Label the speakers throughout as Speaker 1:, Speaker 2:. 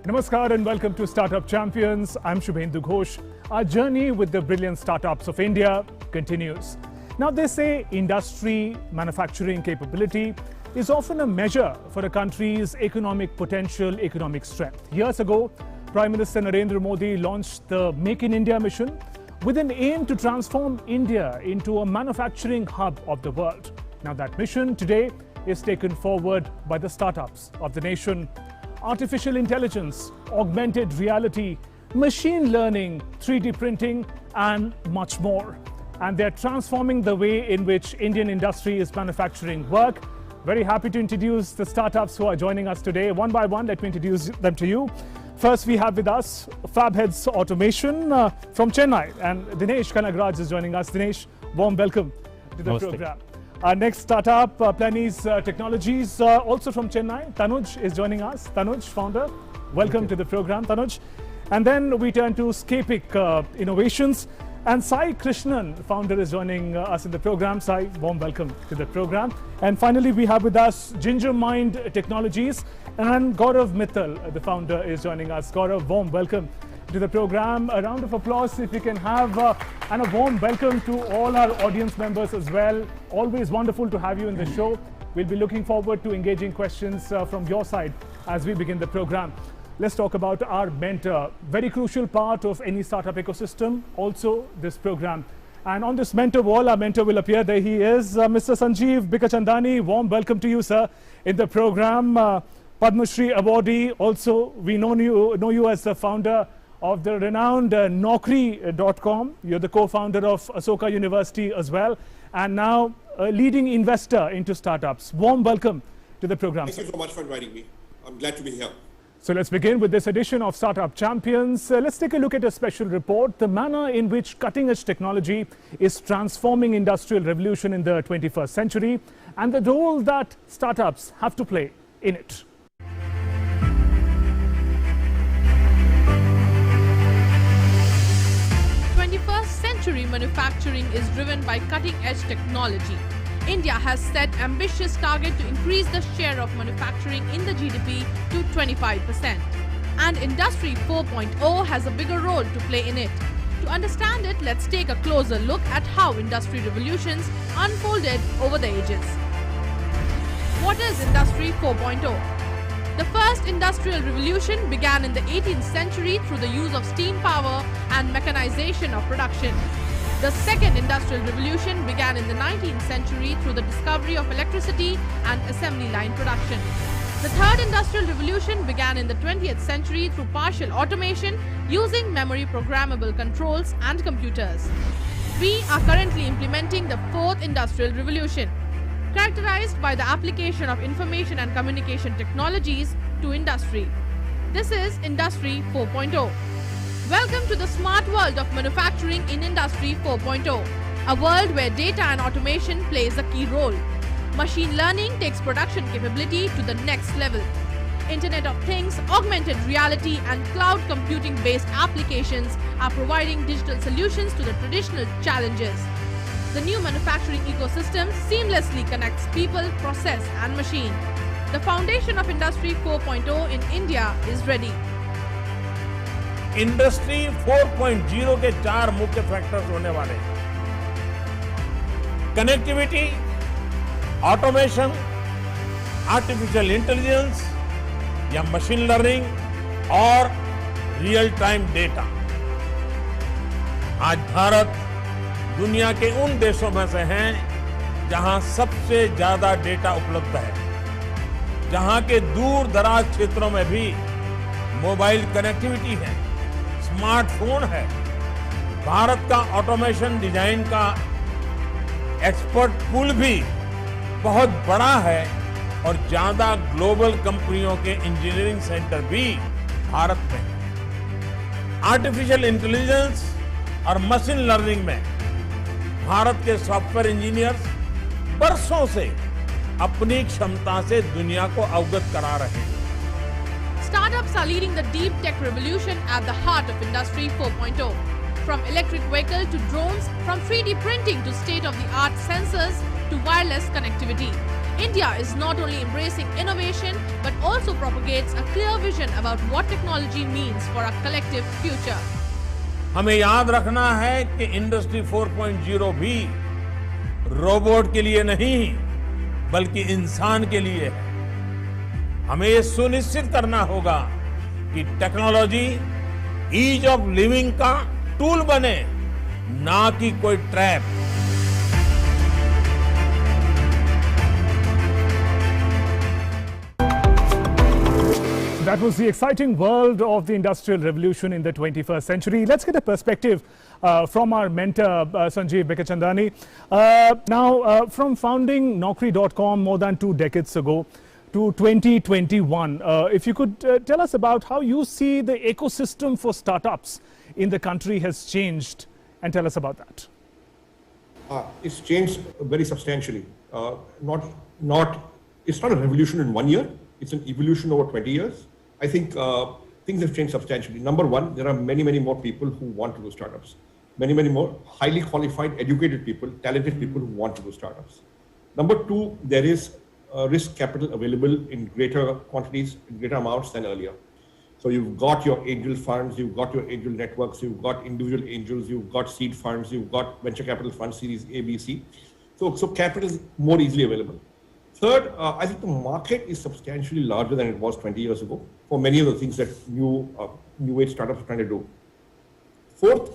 Speaker 1: Namaskar and welcome to Startup Champions. I'm Shubhendu Ghosh. Our journey with the brilliant startups of India continues. Now they say industry, manufacturing capability is often a measure for a country's economic potential, economic strength. Years ago, Prime Minister Narendra Modi launched the Make in India mission with an aim to transform India into a manufacturing hub of the world. Now that mission today is taken forward by the startups of the nation. Artificial intelligence, augmented reality, machine learning, 3D printing, and much more. And they're transforming the way in which Indian industry is manufacturing work. Very happy to introduce the startups who are joining us today. One by one, let me introduce them to you. First, we have with us Fab Heads Automation from Chennai. And Dinesh Kanagraj is joining us. Dinesh, warm welcome to the
Speaker 2: Namaste.
Speaker 1: program. Our next startup, Planis Technologies, also from Chennai. Tanuj is joining us. Tanuj, founder. Welcome to the program, Tanuj. And then we turn to Scapic Innovations. And Sai Krishnan, founder, is joining us in the program. Sai, warm welcome to the program. And finally, we have with us Ginger Mind Technologies. And Gaurav Mittal, the founder, is joining us. Gaurav, warm welcome to the program. A round of applause if we can have, and a warm welcome to all our audience members as well. Always wonderful to have you in the show. We'll be looking forward to engaging questions from your side as we begin the program. Let's talk about our mentor. Very crucial part of any startup ecosystem, also this program. And on this mentor wall, our mentor will appear. There he is, Mr. Sanjeev Bikachandani. Warm welcome to you, sir, in the program. Padma Shri awardee. Also, we know you as the founder of the renowned Naukri.com. You're the co-founder of Asoka University as well, and now a leading investor into startups. Warm welcome to the program.
Speaker 3: Thank you so much for inviting me. I'm glad to be here.
Speaker 1: So let's begin with this edition of Startup Champions. Let's take a look at a special report, the manner in which cutting-edge technology is transforming industrial revolution in the 21st century, and the role that startups have to play in it.
Speaker 4: Century manufacturing is driven by cutting-edge technology. India has set ambitious target to increase the share of manufacturing in the GDP to 25%. And Industry 4.0 has a bigger role to play in it. To understand it, let's take a closer look at how industry revolutions unfolded over the ages. What is Industry 4.0? The first industrial revolution began in the 18th century through the use of steam power and mechanization of production. The second industrial revolution began in the 19th century through the discovery of electricity and assembly line production. The third industrial revolution began in the 20th century through partial automation using memory programmable controls and computers. We are currently implementing the fourth industrial revolution, characterized by the application of information and communication technologies to industry. This is Industry 4.0. Welcome to the smart world of manufacturing in Industry 4.0, a world where data and automation plays a key role. Machine learning takes production capability to the next level. Internet of Things, augmented reality, and cloud computing-based applications are providing digital solutions to the traditional challenges. The new manufacturing ecosystem seamlessly connects people, process, and machine. The foundation of Industry 4.0 in India is ready.
Speaker 2: Industry 4.0 के 4 मुख्य factors होने वाले हैं। Connectivity, automation, artificial intelligence या machine learning और real time data. आज भारत दुनिया के उन देशों में से हैं जहां सबसे ज्यादा डेटा उपलब्ध है, जहां के दूर दराज क्षेत्रों में भी मोबाइल कनेक्टिविटी है, स्मार्टफोन है। भारत का ऑटोमेशन डिजाइन का एक्सपर्ट पूल भी बहुत बड़ा है और ज्यादा ग्लोबल कंपनियों के इंजीनियरिंग सेंटर भी भारत में है। आर्टिफिशियल इंटेलिजेंस और मशीन लर्निंग में भारत के सॉफ्टवेयर इंजीनियर्स बरसों से अपनी क्षमता से दुनिया को अवगत करा रहे हैं।
Speaker 4: Startups are leading the deep tech revolution at the heart of Industry 4.0. From electric vehicle to drones, from 3D printing to state-of-the-art sensors to wireless connectivity. India is not only embracing innovation but also propagates a clear vision about what technology means for our collective future.
Speaker 2: हमें याद रखना है कि industry 4.0 भी robot के लिए नहीं बल्कि इंसान के लिए है। हमें ये सुनिश्चित करना होगा कि टेक्नोलॉजी ईज ऑफ लिविंग का टूल बने, ना कि कोई trap.
Speaker 1: That was the exciting world of the Industrial Revolution in the 21st century. Let's get a perspective from our mentor, Sanjeev Bekachandani. Now, from founding Naukri.com more than 2 decades ago to 2021, if you could tell us about how you see the ecosystem for startups in the country has changed, and tell us about that.
Speaker 3: It's changed very substantially. It's not a revolution in 1 year. It's an evolution over 20 years. I think things have changed substantially. Number one, there are many, many more people who want to do startups. Many, many more highly qualified, educated people, talented people who want to do startups. Number two, there is risk capital available in greater quantities, in greater amounts than earlier. So you've got your angel funds, you've got your angel networks, you've got individual angels, you've got seed funds, you've got venture capital funds, series A, B, C. So capital is more easily available. Third, I think the market is substantially larger than it was 20 years ago for many of the things that new age startups are trying to do. Fourth,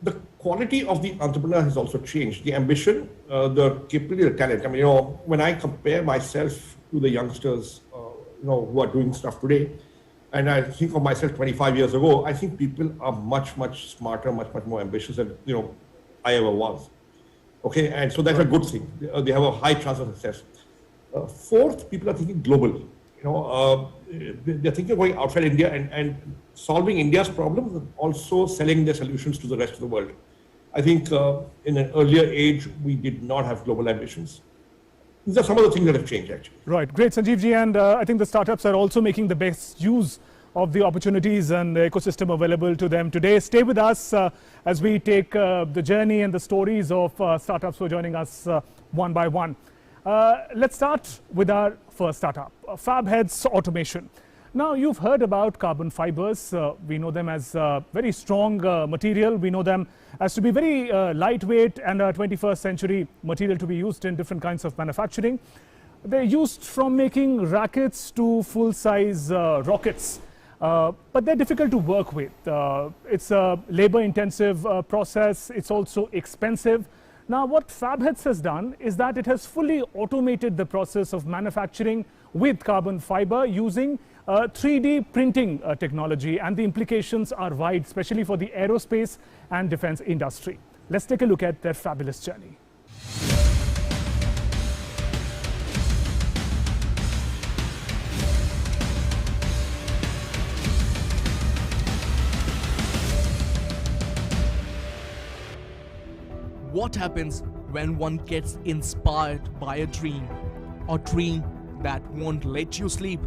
Speaker 3: the quality of the entrepreneur has also changed. The ambition, the capability, the talent. I mean, when I compare myself to the youngsters, who are doing stuff today, and I think of myself 25 years ago, I think people are much, much smarter, much, much more ambitious than, I ever was. Okay, and so that's a good thing. They have a high chance of success. Fourth, people are thinking global. They're thinking of going outside India and solving India's problems and also selling their solutions to the rest of the world. I think in an earlier age, we did not have global ambitions. These are some of the things that have changed, actually.
Speaker 1: Right, great, Sanjeev ji, and I think the startups are also making the best use of the opportunities and the ecosystem available to them today. Stay with us as we take the journey and the stories of startups who are joining us one by one. Let's start with our first startup, Fab Heads Automation. Now, you've heard about carbon fibers. We know them as very strong material. We know them as to be very lightweight and a 21st century material to be used in different kinds of manufacturing. They're used from making rackets to full-size rockets. But they're difficult to work with. It's a labor-intensive process. It's also expensive. Now, what Fab Heads has done is that it has fully automated the process of manufacturing with carbon fiber using 3D printing technology, and the implications are wide, especially for the aerospace and defense industry. Let's take a look at their fabulous journey.
Speaker 5: What happens when one gets inspired by a dream that won't let you sleep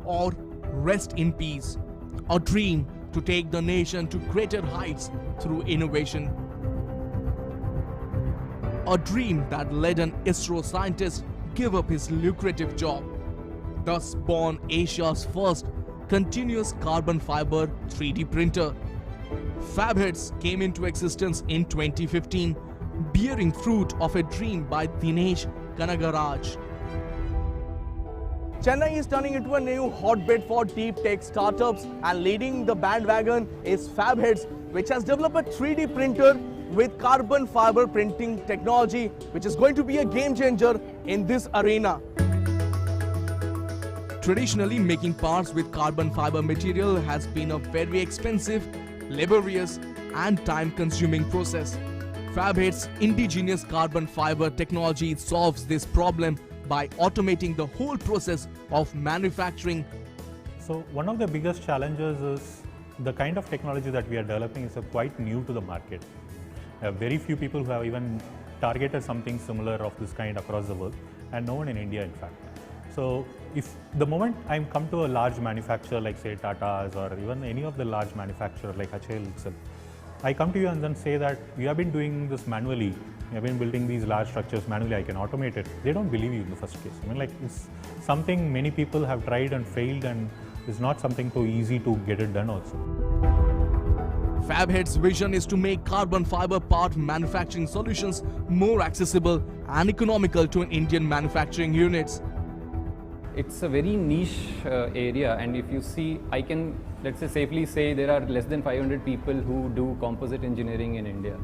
Speaker 5: or rest in peace, a dream to take the nation to greater heights through innovation, a dream that led an ISRO scientist give up his lucrative job, thus born Asia's first continuous carbon fiber 3D printer. Fab Heads came into existence in 2015, bearing fruit of a dream by Dinesh Kanagaraj. Chennai is turning into a new hotbed for deep tech startups, and leading the bandwagon is Fab Heads, which has developed a 3D printer with carbon fiber printing technology, which is going to be a game changer in this arena. Traditionally, making parts with carbon fiber material has been a very expensive, laborious and time-consuming process. Fab Heads' indigenous carbon fiber technology solves this problem by automating the whole process of manufacturing.
Speaker 6: So one of the biggest challenges is the kind of technology that we are developing is quite new to the market. Very few people who have even targeted something similar of this kind across the world, and no one in India, in fact. So if the moment I come to a large manufacturer like say Tata's or even any of the large manufacturer like HAL itself, I come to you and then say that we have been doing this manually I've been building these large structures manually, I can automate it. They don't believe you in the first case. I mean, like, it's something many people have tried and failed, and it's not something too easy to get it done also.
Speaker 5: Fab Heads' vision is to make carbon fiber part manufacturing solutions more accessible and economical to Indian manufacturing units.
Speaker 7: It's a very niche area, and if you see, I can, let's say, safely say there are less than 500 people who do composite engineering in India.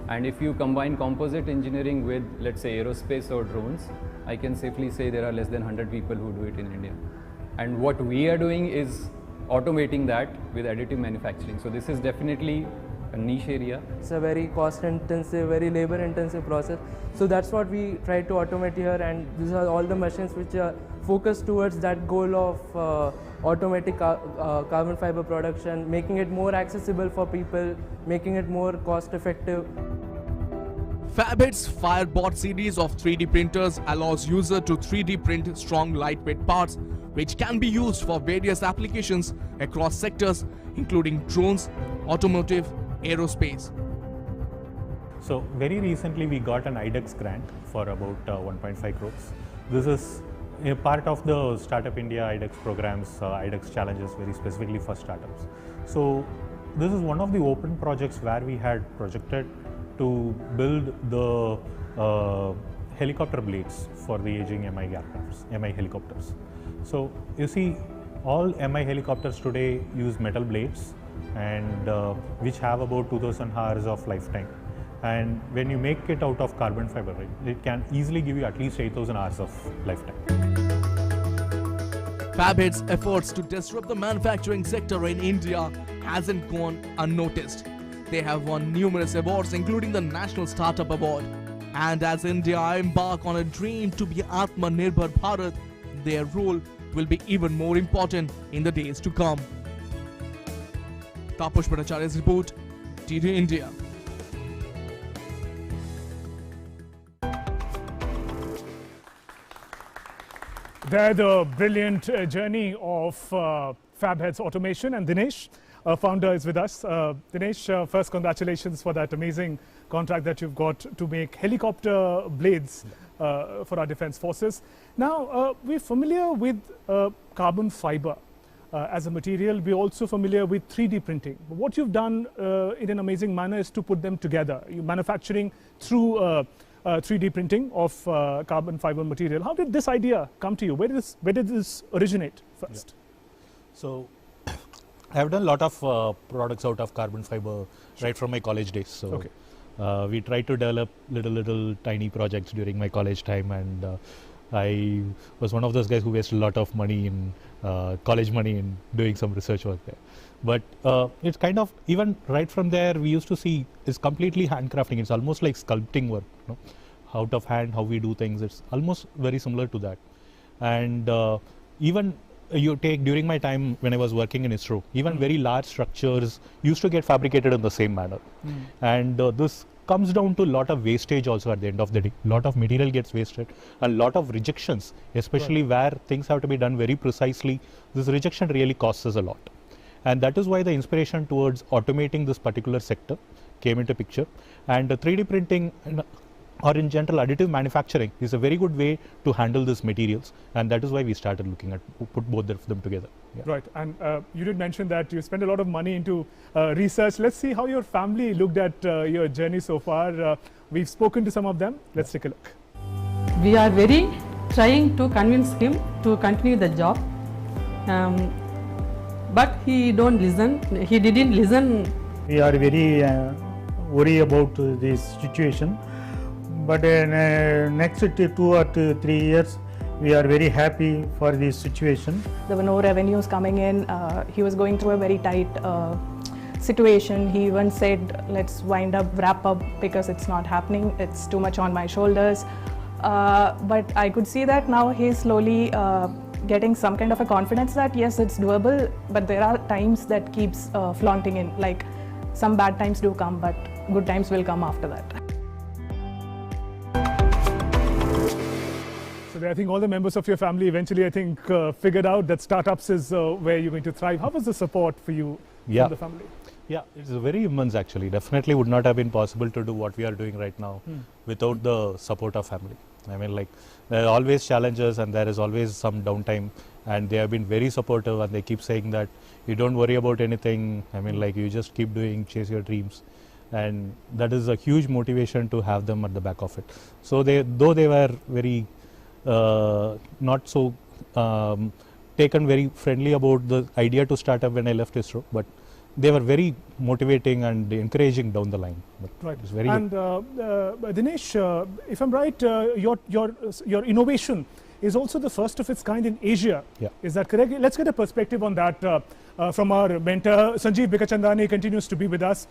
Speaker 7: And if you combine composite engineering with, let's say, aerospace or drones, I can safely say there are less than 100 people who do it in India. And what we are doing is automating that with additive manufacturing. So this is definitely a niche area.
Speaker 8: It's a very cost intensive, very labor intensive process. So that's what we try to automate here, and these are all the machines which are focused towards that goal of automatic carbon fiber production, making it more accessible for people, making it more cost effective.
Speaker 5: Fab Heads' Firebot series of 3D printers allows user to 3D print strong lightweight parts which can be used for various applications across sectors including drones, automotive, aerospace.
Speaker 6: So very recently we got an IDEX grant for about 1.5 crores. This is a part of the Startup India IDEX programs, IDEX challenges very specifically for startups. So this is one of the open projects where we had projected to build the helicopter blades for the aging MI aircrafts, MI helicopters. So you see, all MI helicopters today use metal blades, and which have about 2000 hours of lifetime. And when you make it out of carbon fiber, right, it can easily give you at least 8000 hours of lifetime.
Speaker 5: Fab Heads' efforts to disrupt the manufacturing sector in India hasn't gone unnoticed. They have won numerous awards, including the National Startup Award. And as India embark on a dream to be Atmanirbhar Bharat, their role will be even more important in the days to come. Tapush Bhattacharya's report, TD India.
Speaker 1: There, the brilliant journey of Fab Heads Automation, and Dinesh, founder, is with us. Dinesh, first congratulations for that amazing contract that you've got to make helicopter blades for our defense forces. Now, we're familiar with carbon fiber as a material. We're also familiar with 3D printing. But what you've done in an amazing manner is to put them together. You're manufacturing through 3D printing of carbon fiber material. How did this idea come to you? Where did this originate first?
Speaker 6: Yeah. So I have done a lot of products out of carbon fiber right from my college days. So okay. We tried to develop little tiny projects during my college time, and I was one of those guys who wasted a lot of money in college money in doing some research work there. But it's kind of, even right from there, we used to see it's completely handcrafting. It's almost like sculpting work, you know, out of hand, how we do things. It's almost very similar to that. And even you take, during my time when I was working in ISRO, even very large structures used to get fabricated in the same manner. And this comes down to a lot of wastage also at the end of the day. A lot of material gets wasted, a lot of rejections, especially where things have to be done very precisely. This rejection really costs us a lot. And that is why the inspiration towards automating this particular sector came into picture. And 3D printing, or in general additive manufacturing, is a very good way to handle these materials. And that is why we started looking at put both of them together. Yeah.
Speaker 1: Right. And you did mention that you spent a lot of money into research. Let's see how your family looked at your journey so far. We've spoken to some of them. Let's take a look.
Speaker 9: We are very trying to convince him to continue the job. But he don't listen. He didn't listen.
Speaker 10: We are very worried about this situation. But in next 2 or 3 years, we are very happy for this situation.
Speaker 11: There were no revenues coming in. He was going through a very tight situation. He even said, let's wrap up because it's not happening. It's too much on my shoulders. But I could see that now he's slowly getting some kind of a confidence that yes, it's doable, but there are times that keeps flaunting in. Like some bad times do come, but good times will come after that.
Speaker 1: So I think all the members of your family eventually, I think, figured out that startups is where you're going to thrive. How was the support for you from the family?
Speaker 6: Yeah, it's very immense actually. Definitely would not have been possible to do what we are doing right now without the support of family. I mean, like, there are always challenges and there is always some downtime, and they have been very supportive, and they keep saying that you don't worry about anything. I mean, like, you just keep doing, chase your dreams. And that is a huge motivation to have them at the back of it. So though they were very not so taken very friendly about the idea to start up when I left ISRO, but they were very motivating and encouraging down the line. But
Speaker 1: Right.
Speaker 6: it's very
Speaker 1: And Dinesh, if I'm right, your innovation is also the first of its kind in Asia.
Speaker 6: Yeah.
Speaker 1: Is that correct? Let's get a perspective on that from our mentor. Sanjeev Bikachandani continues to be with us.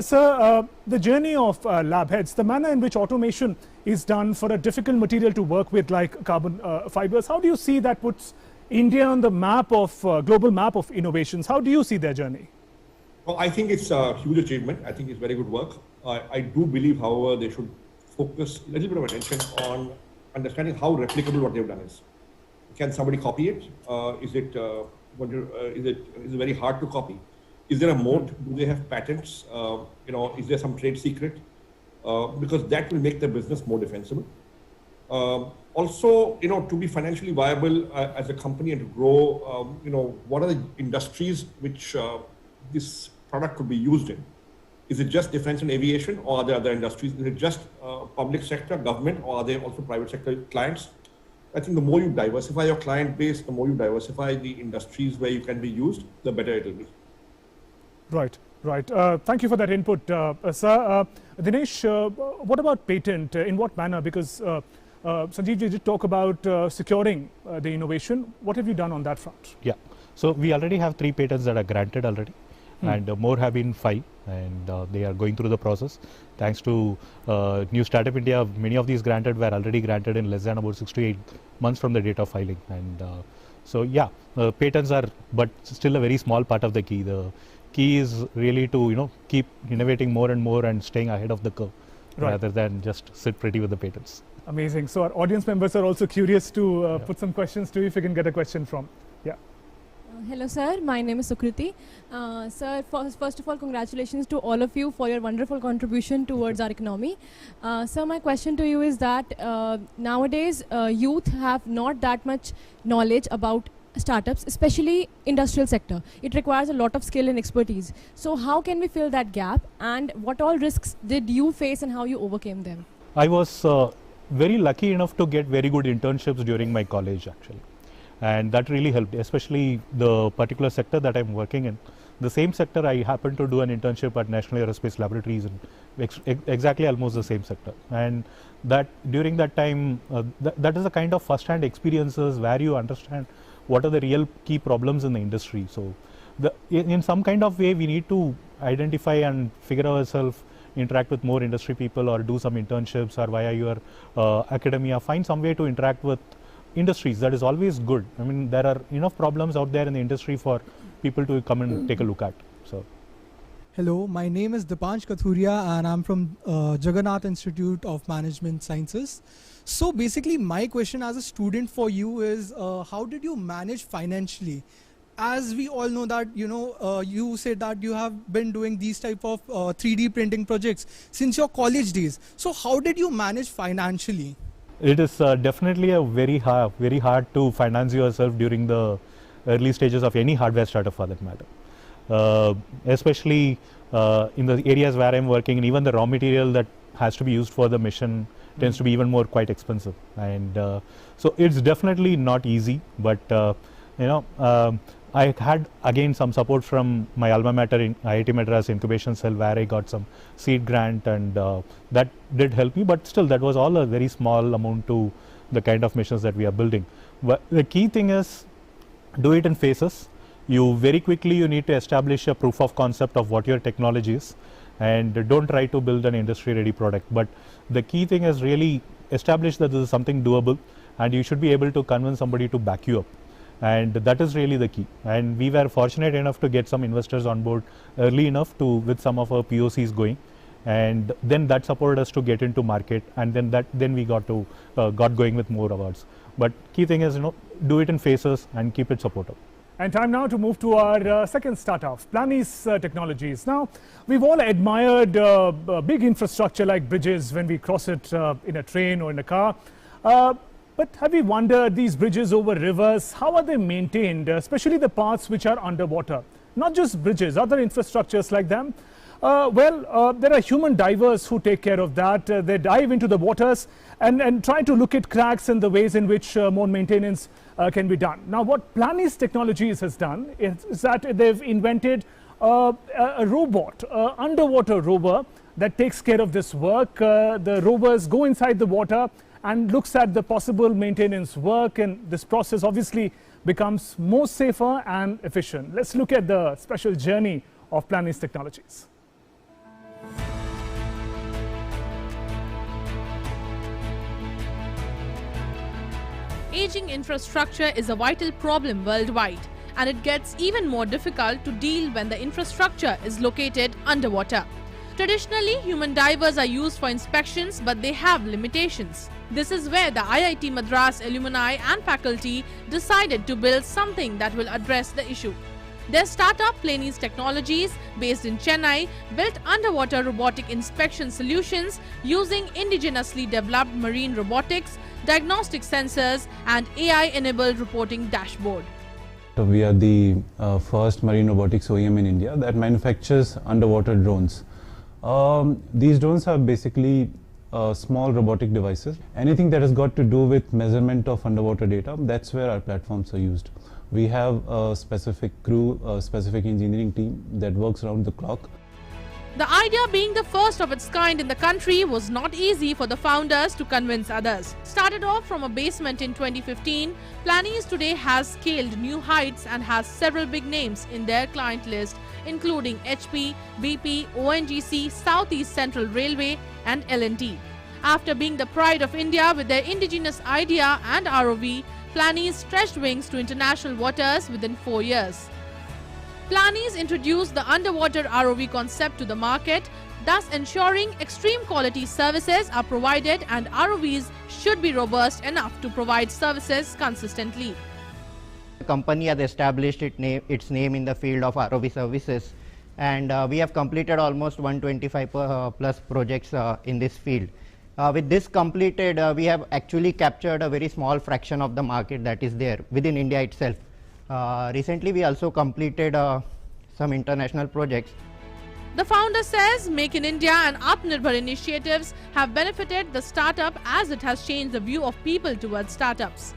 Speaker 1: Sir, the journey of Lab Heads, the manner in which automation is done for a difficult material to work with like carbon fibers, how do you see that puts India on the map of global map of innovations? How do you see their journey?
Speaker 3: Well, I think it's a huge achievement. I think it's very good work. I do believe, however, they should focus a little bit of attention on understanding how replicable what they've done is. Can somebody copy it? Is it very hard to copy? Is there a moat? Do they have patents? Is there some trade secret? Because that will make the business more defensible. Also, to be financially viable as a company and to grow, what are the industries which this product could be used in? Is it just defense and aviation, or are there other industries? Is it just public sector, government, or are there also private sector clients? I think the more you diversify your client base, the more you diversify the industries where you can be used, the better it will be.
Speaker 1: Right, right. Thank you for that input, sir. Dinesh, what about patent? In what manner? Because Sanjeev, you did talk about securing the innovation. What have you done on that front?
Speaker 6: Yeah. So we already have 3 patents that are granted already, and more have been filed, and they are going through the process. Thanks to New Startup India, many of these granted were already granted in less than about 6 to 8 months from the date of filing. And so yeah, patents are, but still a very small part of the key. The key is really to keep innovating more and more and staying ahead of the curve, rather than just sit pretty with the patents.
Speaker 1: Amazing. So our audience members are also curious to put some questions to you, if you can get a question from. Yeah.
Speaker 12: Hello sir, my name is Sukriti. Sir, first of all, congratulations to all of you for your wonderful contribution towards our economy. Sir, my question to you is that nowadays youth have not that much knowledge about startups, especially industrial sector. It requires a lot of skill and expertise. So how can we fill that gap, and what all risks did you face and how you overcame them?
Speaker 6: I was very lucky enough to get very good internships during my college actually. And that really helped, especially the particular sector that I'm working in. The same sector, I happened to do an internship at National Aerospace Laboratories in exactly almost the same sector. And that during that time, that is the kind of first-hand experiences where you understand what are the real key problems in the industry. So in some kind of way, we need to identify and figure ourselves, interact with more industry people, or do some internships, or via your academia, find some way to interact with industries. That is always good. I mean, there are enough problems out there in the industry for people to come and take a look at. So,
Speaker 13: hello, my name is Dipansh Kathuria and I'm from Jagannath Institute of Management Sciences. So basically my question as a student for you is how did you manage financially? As we all know that, you said that you have been doing these type of 3D printing projects since your college days. So how did you manage financially?
Speaker 6: It is definitely a very hard to finance yourself during the early stages of any hardware startup for that matter. Especially in the areas where I'm working, and even the raw material that has to be used for the mission tends to be even more quite expensive. And so it's definitely not easy, but I had again some support from my alma mater in IIT Madras Incubation Cell, where I got some seed grant, and that did help me, but still that was all a very small amount to the kind of missions that we are building. But the key thing is do it in phases. You very quickly you need to establish a proof of concept of what your technology is, and don't try to build an industry ready product. But the key thing is really establish that this is something doable, and you should be able to convince somebody to back you up. And that is really the key. And we were fortunate enough to get some investors on board early enough with some of our POCs going, and then that supported us to get into market, and then we got going with more awards. But key thing is do it in phases and keep it supportive.
Speaker 1: And time now to move to our second startup, Planis Technologies. Now, we've all admired big infrastructure like bridges when we cross it in a train or in a car. But have you wondered these bridges over rivers, how are they maintained, especially the parts which are underwater? Not just bridges, other infrastructures like them. There are human divers who take care of that. They dive into the waters and try to look at cracks and the ways in which more maintenance can be done. Now, what Planis Technologies has done is that they've invented a robot, underwater rover that takes care of this work. The rovers go inside the water and looks at the possible maintenance work, and this process obviously becomes more safer and efficient. Let's look at the special journey of Planis Technologies.
Speaker 4: Aging infrastructure is a vital problem worldwide, and it gets even more difficult to deal when the infrastructure is located underwater. Traditionally, human divers are used for inspections, but they have limitations. This is where the IIT Madras alumni and faculty decided to build something that will address the issue. Their startup, Planis Technologies, based in Chennai, built underwater robotic inspection solutions using indigenously developed marine robotics, diagnostic sensors, and AI-enabled reporting dashboard.
Speaker 14: We are the first marine robotics OEM in India that manufactures underwater drones. These drones are basically small robotic devices. Anything that has got to do with measurement of underwater data, that's where our platforms are used. We have a specific crew, a specific engineering team that works around the clock.
Speaker 4: The idea being the first of its kind in the country was not easy for the founders to convince others. Started off from a basement in 2015, Planis today has scaled new heights and has several big names in their client list, including HP, BP, ONGC, Southeast Central Railway and L&T. After being the pride of India with their indigenous idea and ROV, Planis stretched wings to international waters within 4 years. Planis introduced the underwater ROV concept to the market, thus ensuring extreme quality services are provided and ROVs should be robust enough to provide services consistently.
Speaker 15: The company has established its name in the field of ROV services, and we have completed almost 125 plus projects in this field. With this completed, we have actually captured a very small fraction of the market that is there within India itself. Recently, we also completed some international projects.
Speaker 4: The founder says Make in India and Atmanirbhar initiatives have benefited the startup as it has changed the view of people towards startups.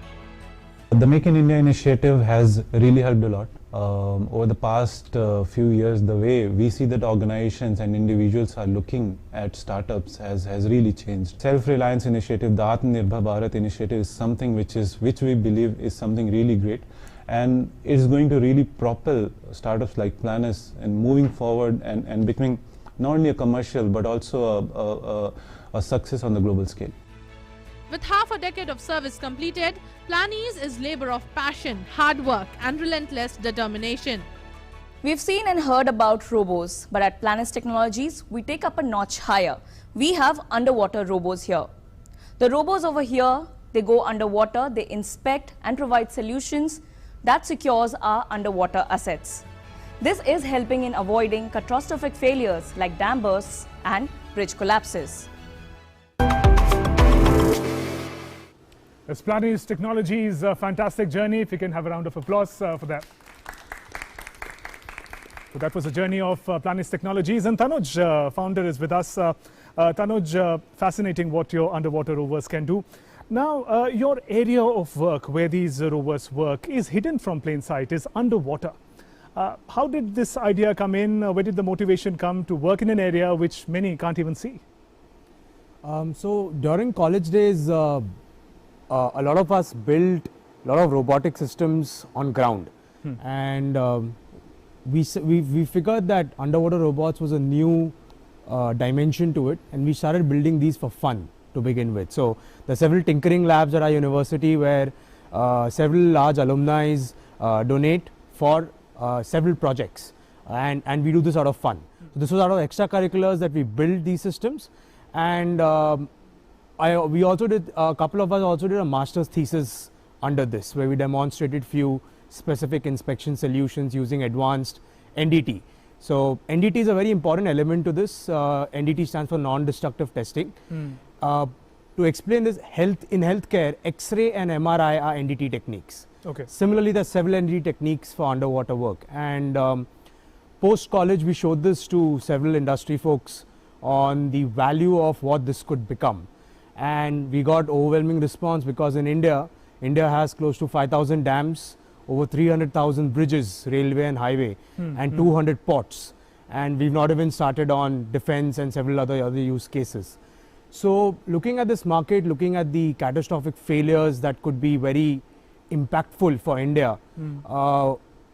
Speaker 14: The Make in India initiative has really helped a lot. Over the past few years, the way we see that organizations and individuals are looking at startups has really changed. Self-reliance initiative, the Atmanirbhar Bharat initiative is something which we believe is something really great, and is going to really propel startups like Planis and moving forward and becoming not only a commercial but also a success on the global scale.
Speaker 4: With half a decade of service completed, Planis is labor of passion, hard work and relentless determination.
Speaker 16: We've seen and heard about robos, but at Planis Technologies, we take up a notch higher. We have underwater robos here. The robos over here, they go underwater, they inspect and provide solutions that secures our underwater assets. This is helping in avoiding catastrophic failures like dam bursts and bridge collapses.
Speaker 1: It's Planis Technologies' fantastic journey. If you can have a round of applause for that. So that was the journey of Planis Technologies, and Tanuj, founder, is with us. Tanuj, fascinating what your underwater rovers can do. Now, your area of work where these rovers work is hidden from plain sight, is underwater. How did this idea come in? Where did the motivation come to work in an area which many can't even see?
Speaker 17: So during college days, a lot of us built a lot of robotic systems on ground, and we figured that underwater robots was a new dimension to it, and we started building these for fun to begin with. So there are several tinkering labs at our university where several large alumni donate for several projects, and we do this out of fun. So this was out of extracurriculars that we built these systems, and we also did, a couple of us also did a master's thesis under this, where we demonstrated few specific inspection solutions using advanced NDT. So NDT is a very important element to this. NDT stands for non-destructive testing. To explain this, in healthcare, X-ray and MRI are NDT techniques.
Speaker 1: Okay.
Speaker 17: Similarly, there are several NDT techniques for underwater work. And post-college, we showed this to several industry folks on the value of what this could become. And we got overwhelming response because in India has close to 5,000 dams, over 300,000 bridges, railway and highway, and 200 ports. And we've not even started on defense and several other use cases. So looking at this market, looking at the catastrophic failures that could be very impactful for India,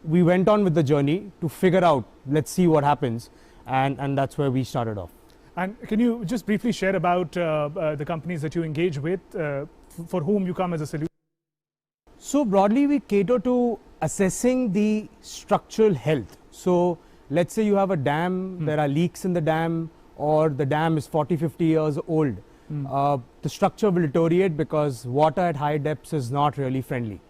Speaker 17: we went on with the journey to figure out, let's see what happens. And that's where we started off.
Speaker 1: And can you just briefly share about the companies that you engage with, for whom you come as a solution?
Speaker 17: So broadly, we cater to assessing the structural health. So let's say you have a dam, there are leaks in the dam, or the dam is 40-50 years old. The structure will deteriorate because water at high depths is not really friendly.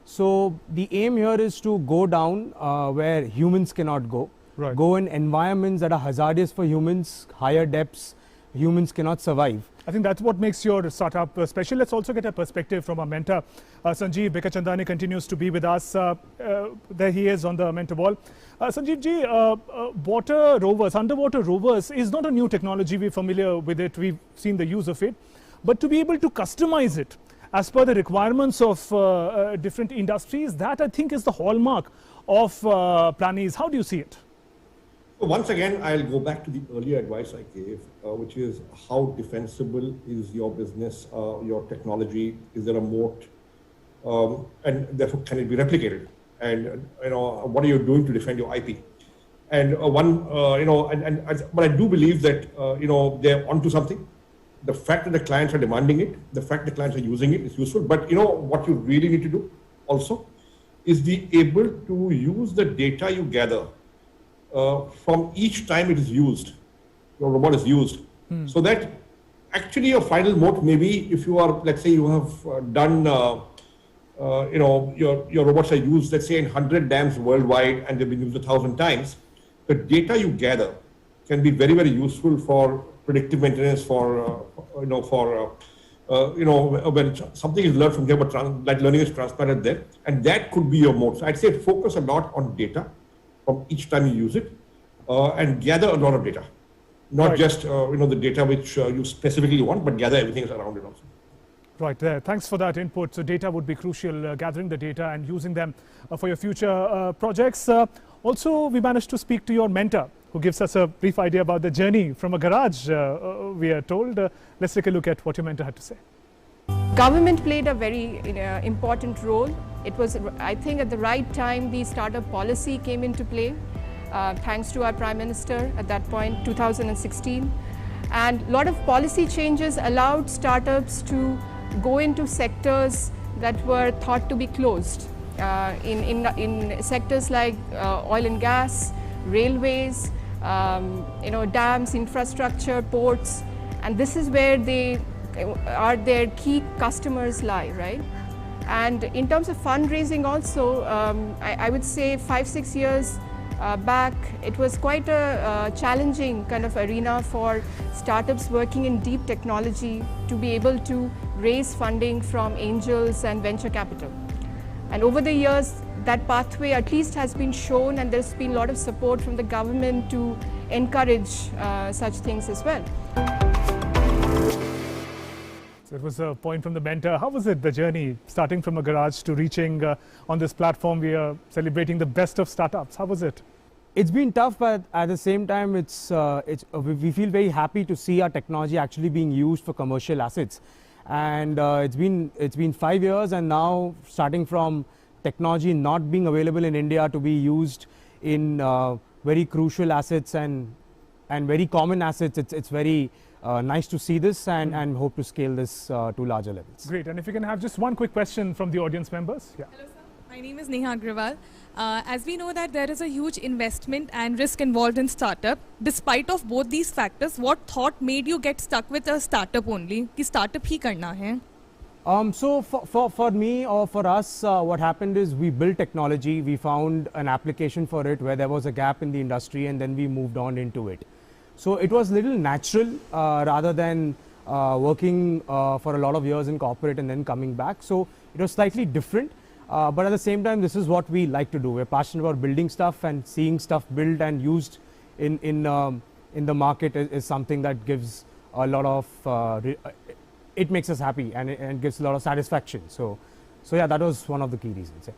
Speaker 17: So the aim here is to go down where humans cannot go.
Speaker 1: Right.
Speaker 17: Go in environments that are hazardous for humans, higher depths, humans cannot survive.
Speaker 1: I think that's what makes your startup special. Let's also get a perspective from our mentor. Sanjeev Bekachandani continues to be with us. There he is on the mentor wall. Sanjeev ji, water rovers, underwater rovers is not a new technology. We're familiar with it. We've seen the use of it. But to be able to customize it as per the requirements of different industries, that I think is the hallmark of Planeez. How do you see it?
Speaker 3: Once again, I'll go back to the earlier advice I gave, which is how defensible is your business, your technology, is there a moat, and therefore can it be replicated? And what are you doing to defend your IP? And but I do believe that they're onto something. The fact that the clients are demanding it, the fact that clients are using it is useful. But what you really need to do also is be able to use the data you gather from each time it is used, your robot is used, so that actually your final moat may be, if you are, let's say you have done, your robots are used, let's say in 100 dams worldwide and they've been used 1,000 times, the data you gather can be very, very useful for predictive maintenance, when something is learned from here, but that learning is transparent there, and that could be your moat. So I'd say focus a lot on data from each time you use it, and gather a lot of data, not just the data which you specifically want, but gather everything around it also.
Speaker 1: Right there. Thanks for that input. So data would be crucial, gathering the data and using them for your future projects. Also, we managed to speak to your mentor, who gives us a brief idea about the journey from a garage, we are told. Let's take a look at what your mentor had to say.
Speaker 18: Government played a very important role. It was, I think, at the right time the startup policy came into play, thanks to our Prime Minister at that point, 2016. And a lot of policy changes allowed startups to go into sectors that were thought to be closed. In sectors like oil and gas, railways, dams, infrastructure, ports, and this is where their key customers lie, right? And in terms of fundraising also, I would say 5-6 years back, it was quite a challenging kind of arena for startups working in deep technology to be able to raise funding from angels and venture capital. And over the years, that pathway at least has been shown, and there's been a lot of support from the government to encourage such things as well.
Speaker 1: So it was a point from the mentor. How was it, the journey, starting from a garage to reaching on this platform? We are celebrating the best of startups. How was it?
Speaker 17: It's been tough, but at the same time, we feel very happy to see our technology actually being used for commercial assets. And it's been 5 years, and now starting from technology not being available in India to be used in very crucial assets and very common assets, it's very nice to see this and hope to scale this to larger levels.
Speaker 1: Great. And if you can have just one quick question from the audience members. Yeah.
Speaker 19: Hello, sir. My name is Neha Agrawal. As we know that there is a huge investment and risk involved in startup, despite of both these factors, what thought made you get stuck with a startup only? कि startup ही करना है?
Speaker 17: So for me or for us, what happened is we built technology, we found an application for it where there was a gap in the industry, and then we moved on into it. So it was a little natural rather than working for a lot of years in corporate and then coming back. So it was slightly different, but at the same time, this is what we like to do. We're passionate about building stuff, and seeing stuff built and used in the market is something that gives a lot of it makes us happy, and it gives a lot of satisfaction. So yeah, that was one of the key reasons. Yeah.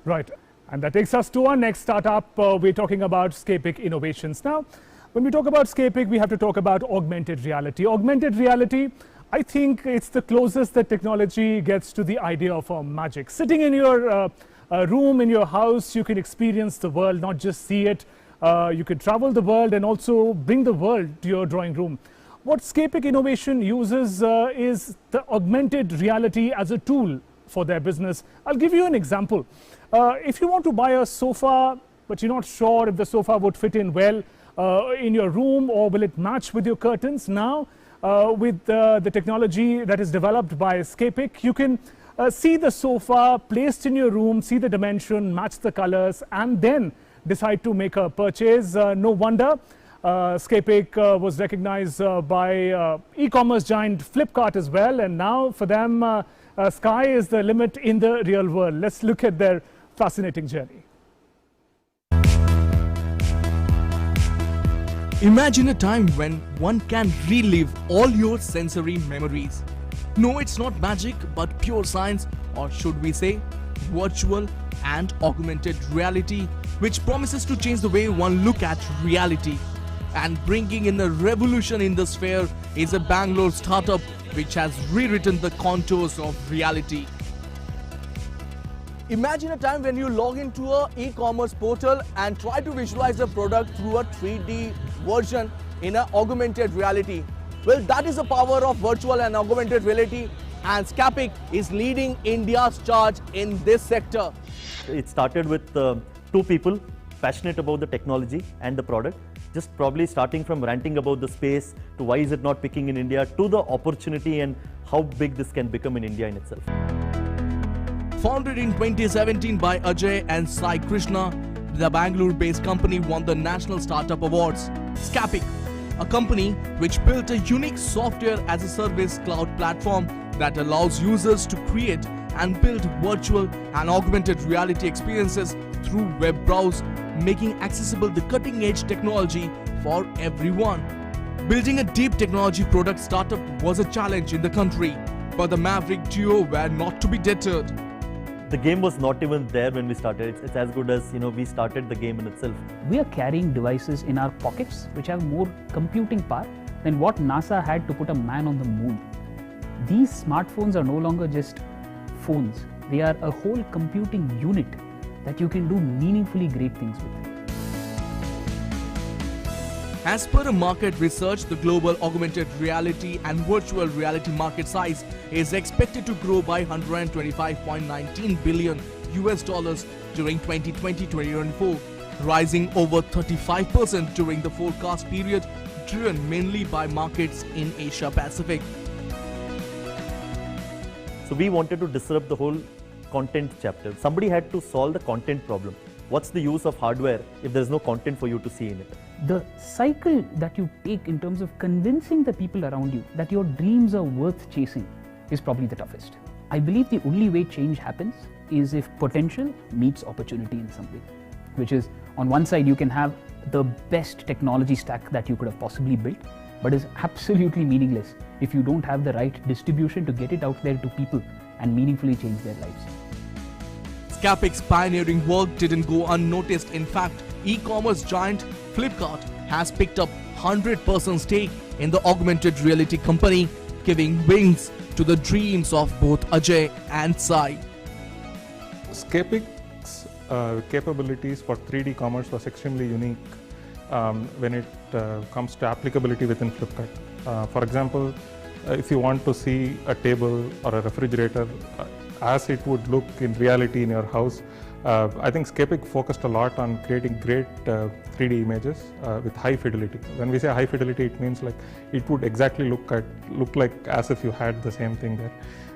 Speaker 1: Right, and that takes us to our next startup. We're talking about Scapic Innovations. Now, when we talk about Scapic, we have to talk about augmented reality. Augmented reality, I think it's the closest that technology gets to the idea of magic. Sitting in your room in your house, you can experience the world, not just see it. You can travel the world and also bring the world to your drawing room. What Scapic Innovation uses is the augmented reality as a tool for their business. I'll give you an example. If you want to buy a sofa, but you're not sure if the sofa would fit in well in your room or will it match with your curtains, now with the technology that is developed by Scapic, you can see the sofa placed in your room, see the dimension, match the colors, and then decide to make a purchase. No wonder Scapic was recognized by e-commerce giant Flipkart as well, and now for them sky is the limit in the real world. Let's look at their fascinating journey.
Speaker 5: Imagine a time when one can relive all your sensory memories. No, it's not magic, but pure science, or should we say virtual and augmented reality, which promises to change the way one look at reality. And bringing in a revolution in the sphere is a Bangalore startup which has rewritten the contours of reality. Imagine a time when you log into an e-commerce portal and try to visualize a product through a 3D version in an augmented reality. Well, that is the power of virtual and augmented reality, and Scapic is leading India's charge in this sector.
Speaker 20: It started with two people passionate about the technology and the product, just probably starting from ranting about the space to why is it not picking in India to the opportunity and how big this can become in India in itself.
Speaker 5: Founded in 2017 by Ajay and Sai Krishna, the Bangalore-based company won the National Startup Awards. Scapic, a company which built a unique software-as-a-service cloud platform that allows users to create and build virtual and augmented reality experiences through web browse, making accessible the cutting-edge technology for everyone. Building a deep technology product startup was a challenge in the country, but the Maverick duo were not to be deterred.
Speaker 20: The game was not even there when we started. It's as good as, we started the game in itself.
Speaker 21: We are carrying devices in our pockets which have more computing power than what NASA had to put a man on the moon. These smartphones are no longer just phones. They are a whole computing unit that you can do meaningfully great things with.
Speaker 5: As per a market research, the global augmented reality and virtual reality market size is expected to grow by $125.19 billion during 2020-2024, rising over 35% during the forecast period, driven mainly by markets in Asia Pacific.
Speaker 20: So we wanted to disrupt the whole content chapter. Somebody had to solve the content problem. What's the use of hardware if there's no content for you to see in it?
Speaker 21: The cycle that you take in terms of convincing the people around you that your dreams are worth chasing is probably the toughest. I believe the only way change happens is if potential meets opportunity in some way, which is on one side you can have the best technology stack that you could have possibly built, but is absolutely meaningless if you don't have the right distribution to get it out there to people and meaningfully change their lives.
Speaker 5: Scapic's pioneering work didn't go unnoticed. In fact, e-commerce giant Flipkart has picked up 100% stake in the augmented reality company, giving wings to the dreams of both Ajay and Sai.
Speaker 22: Scapic's capabilities for 3D commerce was extremely unique when it comes to applicability within Flipkart. For example, if you want to see a table or a refrigerator as it would look in reality in your house, I think Scapic focused a lot on creating great 3D images with high fidelity. When we say high fidelity, it means like it would exactly look like as if you had the same thing there.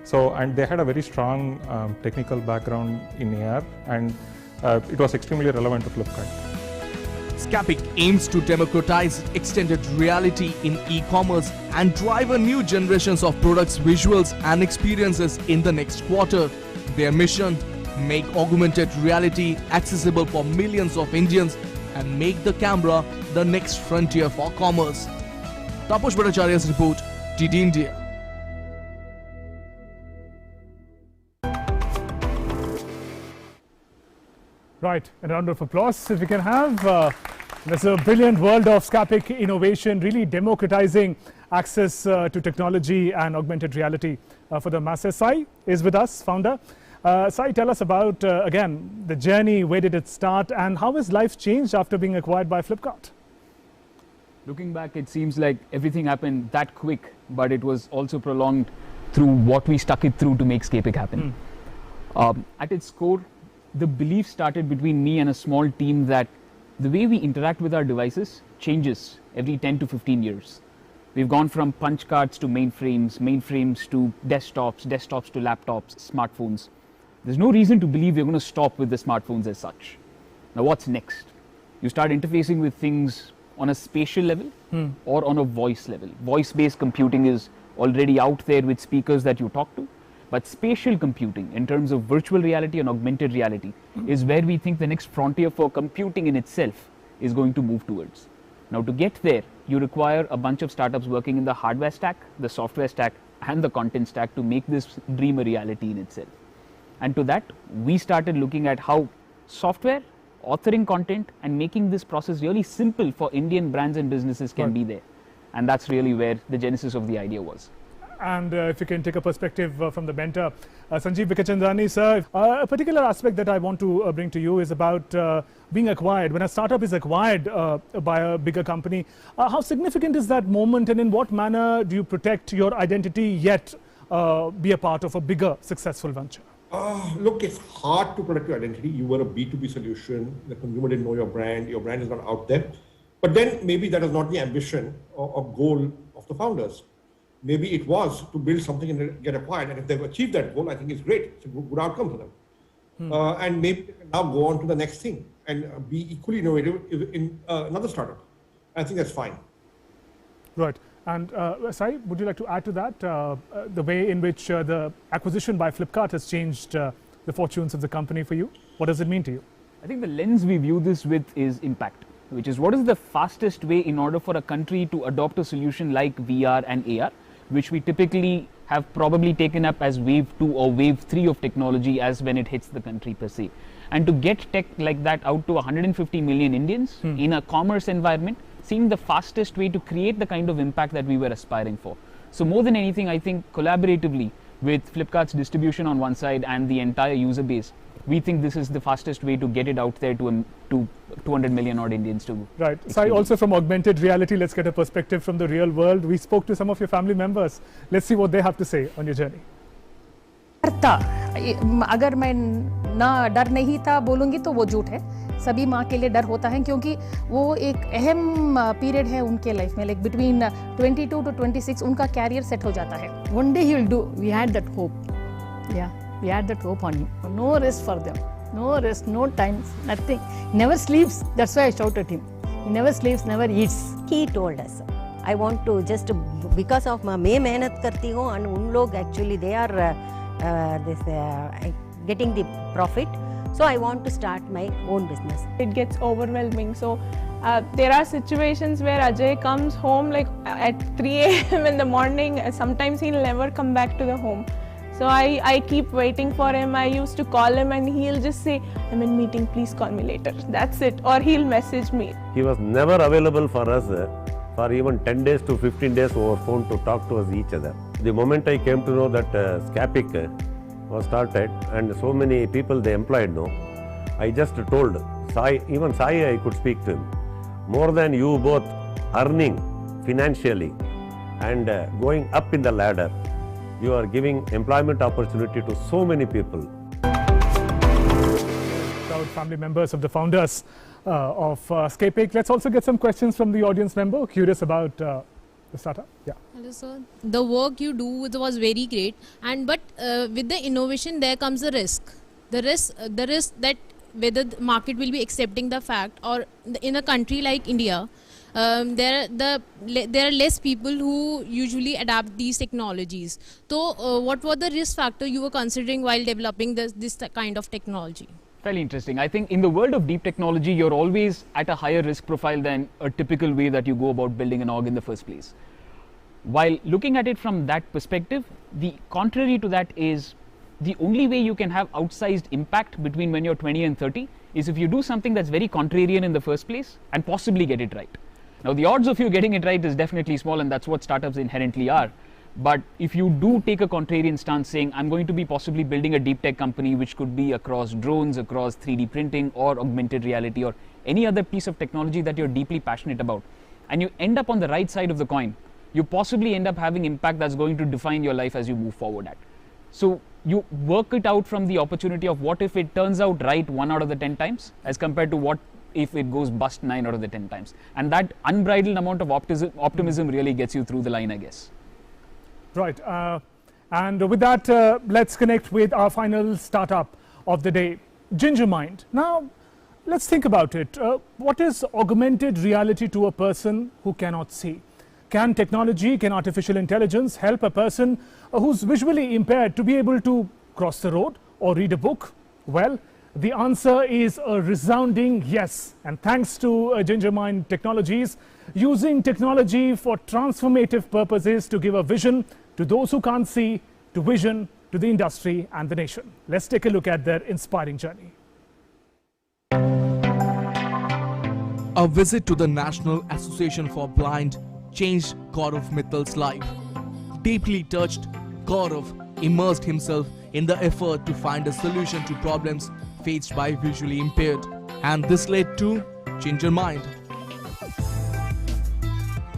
Speaker 22: So, and they had a very strong technical background in AR, and it was extremely relevant to Flipkart.
Speaker 5: Scapic aims to democratize extended reality in e-commerce and drive a new generations of products, visuals and experiences in the next quarter. Their mission: make augmented reality accessible for millions of Indians and make the camera the next frontier for commerce. Taposh Bhattacharya's report, TT India.
Speaker 1: Right, a round of applause if we can have. There's a brilliant world of Scapic innovation, really democratizing access to technology and augmented reality for the masses. Sai is with us, founder. Sai, tell us about, again, the journey. Where did it start and how has life changed after being acquired by Flipkart?
Speaker 21: Looking back, it seems like everything happened that quick, but it was also prolonged through what we stuck it through to make Scapic happen. At its core, the belief started between me and a small team that the way we interact with our devices changes every 10 to 15 years. We've gone from punch cards to mainframes, mainframes to desktops, desktops to laptops, smartphones. There's no reason to believe we're going to stop with the smartphones as such. Now what's next? You start interfacing with things on a spatial level or on a voice level. Voice-based computing is already out there with speakers that you talk to. But spatial computing, in terms of virtual reality and augmented reality, is where we think the next frontier for computing in itself is going to move towards. Now, to get there, you require a bunch of startups working in the hardware stack, the software stack, and the content stack to make this dream a reality in itself. And to that, we started looking at how software, authoring content, and making this process really simple for Indian brands and businesses can be there. And that's really where the genesis of the idea was.
Speaker 1: And if you can take a perspective from the mentor, Sanjeev Vikachandrani, sir, a particular aspect that I want to bring to you is about being acquired. When a startup is acquired by a bigger company, how significant is that moment, and in what manner do you protect your identity yet be a part of a bigger successful venture?
Speaker 3: Look, it's hard to protect your identity. You were a B2B solution. The consumer didn't know your brand is not out there. But then maybe that is not the ambition or goal of the founders. Maybe it was to build something and get acquired. And if they've achieved that goal, I think it's great. It's a good outcome for them. And maybe they can now go on to the next thing and be equally innovative in another startup. I think that's fine.
Speaker 1: Right. And Sai, would you like to add to that? The way in which the acquisition by Flipkart has changed the fortunes of the company for you? What does it mean to you?
Speaker 21: I think the lens we view this with is impact, which is what is the fastest way in order for a country to adopt a solution like VR and AR, which we typically have probably taken up as wave 2 or wave 3 of technology as when it hits the country per se. And to get tech like that out to 150 million Indians in a commerce environment seemed the fastest way to create the kind of impact that we were aspiring for. So more than anything, I think collaboratively with Flipkart's distribution on one side and the entire user base, we think this is the fastest way to get it out there to 200 million odd Indians too.
Speaker 1: Right. Sai, also from augmented reality, let's get a perspective from the real world. We spoke to some of your family members. Let's see what they have to say on your journey.
Speaker 2: अगर मैं ना डर नहीं था बोलूँगी तो वो झूठ है. सभी माँ के लिए डर होता है क्योंकि वो एक अहम पीरियड है उनके लाइफ में, लाइक बिटवीन 22 to 26 उनका कैरियर सेट हो जाता है. One day he will do. We had that hope. Yeah, we had that hope on him. No rest for them. No rest, no time, nothing. Never sleeps. That's why I shout at him. He never sleeps, never eats.
Speaker 7: He told us, I want to just because of मैं मेहनत करती हूँ and उन लोग actually they are getting the profit. So I want to start my own business.
Speaker 11: It gets overwhelming. So there are situations where Ajay comes home like at 3 a.m. in the morning. Sometimes he'll never come back to the home. So I keep waiting for him. I used to call him and he'll just say, I'm in meeting, please call me later. That's it. Or he'll message me.
Speaker 23: He was never available for us for even 10 days to 15 days over phone to talk to us each other. The moment I came to know that Scapic was started and so many people they employed now, I just told Sai, even Sai I could speak to him. More than you both earning financially and going up in the ladder, you are giving employment opportunity to so many people.
Speaker 1: proud family members of the founders of Scapic. Let's also get some questions from the audience member curious about the startup. Yeah.
Speaker 8: Hello sir, the work you do was very great, and but with the innovation there comes a risk. The risk that whether the market will be accepting the fact, or in a country like India, there are less people who usually adapt these technologies. So what were the risk factor you were considering while developing this kind of technology?
Speaker 21: Fairly interesting. I think in the world of deep technology, you're always at a higher risk profile than a typical way that you go about building an org in the first place. While looking at it from that perspective, the contrary to that is the only way you can have outsized impact between when you're 20 and 30 is if you do something that's very contrarian in the first place and possibly get it right. Now, the odds of you getting it right is definitely small, and that's what startups inherently are. But if you do take a contrarian stance saying, I'm going to be possibly building a deep tech company which could be across drones, across 3D printing or augmented reality or any other piece of technology that you're deeply passionate about, and you end up on the right side of the coin, you possibly end up having impact that's going to define your life as you move forward at. So you work it out from the opportunity of what if it turns out right 1 out of the 10 times as compared to what if it goes bust 9 out of the 10 times. And that unbridled amount of optimism really gets you through the line, I guess.
Speaker 1: Right. And with that, let's connect with our final startup of the day, GingerMind. Now, let's think about it. What is augmented reality to a person who cannot see? Can technology, can artificial intelligence help a person who's visually impaired to be able to cross the road or read a book? Well, the answer is a resounding yes. And thanks to GingerMind Technologies, using technology for transformative purposes to give a vision to those who can't see, to vision to the industry and the nation. Let's take a look at their inspiring journey.
Speaker 5: A visit to the National Association for Blind changed Gaurav Mittal's life. Deeply touched, Gaurav immersed himself in the effort to find a solution to problems faced by visually impaired, and this led to GingerMind.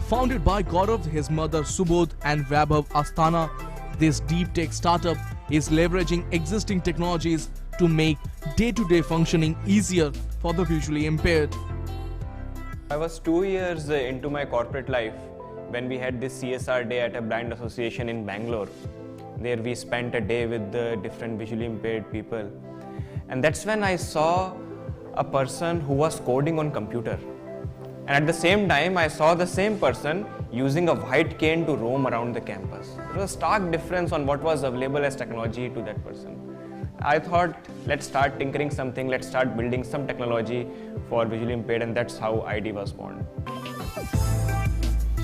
Speaker 5: Founded by Gaurav, his mother Subodh and Vaibhav Asthana, this deep tech startup is leveraging existing technologies to make day-to-day functioning easier for the visually impaired.
Speaker 9: I was 2 years into my corporate life when we had this CSR day at a blind association in Bangalore. There we spent a day with the different visually impaired people. And that's when I saw a person who was coding on computer. And at the same time, I saw the same person using a white cane to roam around the campus. There was a stark difference on what was available as technology to that person. I thought, let's start tinkering something, let's start building some technology for visually impaired, and that's how ID was born.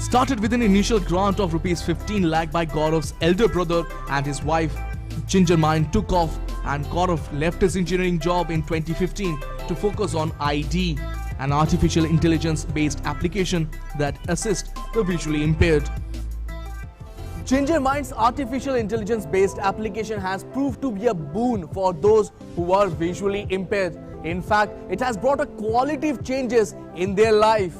Speaker 5: Started with an initial grant of ₹15 lakh by Gaurav's elder brother and his wife, GingerMind took off, and Gaurav left his engineering job in 2015 to focus on ID, an artificial intelligence-based application that assists the visually impaired. GingerMind's artificial intelligence-based application has proved to be a boon for those who are visually impaired. In fact, it has brought a qualitative changes in their life.